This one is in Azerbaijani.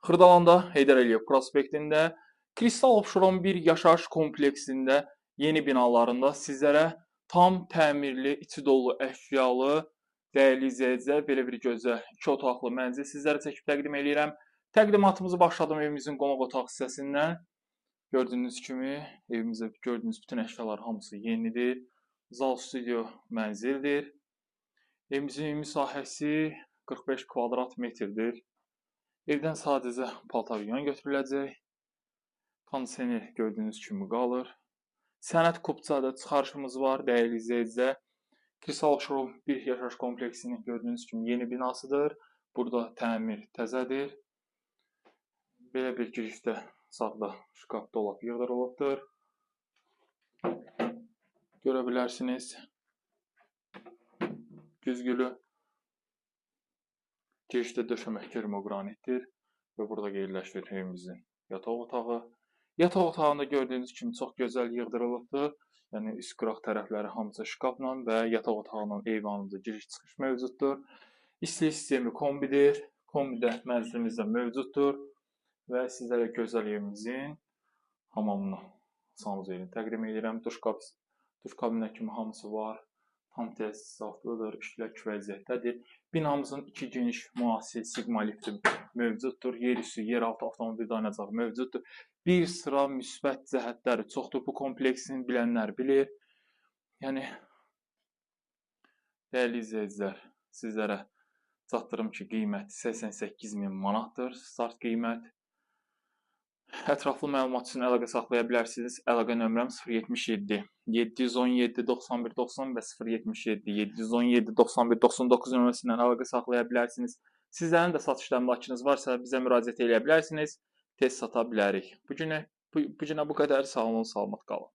Xırdalanda Heydər Əliyev prospektində Kristal Offshore-un bir yaşayış kompleksində yeni binalarında sizlərə tam təmirli, içi dolu əşyalı, dəyərli izləyicilər, belə bir gözəl 2 otaqlı mənzil sizlərə çəkib təqdim edirəm. Təqdimatımızı başladım evimizin qonaq otaq hissəsindən. Gördüyünüz kimi evimizdə gördüyünüz bütün əşyalar hamısı yenidir. Zal studio mənzildir. Evimizin ümumi sahəsi 45 kvadrat metrdir. Evdən sadəcə paltaryon götürüləcək. Kondisioner gördüyünüz kimi qalır. Sənəd kupçada çıxarışımız var, dəyərli izləyicilər. Kristal Offshore bir yaşayış kompleksinin gördüyünüz kimi yeni binasıdır. Burada təmir təzədir. Belə bir girişdə sağda şkaf dolab yığdırılıbdır. Görə bilərsiniz. Güzgülü. Girişdə döşəmə termoqranitdir və burada yerləşir evimizin yataq otağı. Yataq otağında gördüyünüz kimi çox gözəl yığdırılıbdır. Yəni üst qıraq tərəfləri hamısı şkafla və yataq otağının eyvanında giriş-çıxış mövcuddur. İstilik sistemi kombidir. Kombi də mənzilimizdə mövcuddur və sizlərə gözəl evimizin hamamını sanuzelini təqdim edirəm. Duş kabinə kimi hamısı var. Tam təsisatlıdır, işlək vəziyyətdədir. Binamızın 2 geniş müasir Sigma lifti mövcuddur. Yerüstü, yeraltı avtomobil dayanacağı mövcuddur. Bir sıra müsbət cəhətləri çoxdur. Bu kompleksin bilənlər bilir. Yəni, dəyərli izləyicilər, sizlərə çatdırım ki, qiyməti 88.000 manatdır, start qiymət. Ətraflı məlumat üçün əlaqə saxlaya bilərsiniz. Əlaqə nömrəm 077 717 91 90 və 077 717 91 99 nömrəsindən əlaqə saxlaya bilərsiniz. Sizlərin də satış təminatınız varsa bizə müraciət edə bilərsiniz. Tez sata bilərik. Bu günə bu qədər. Sağ olun, salamat qalın.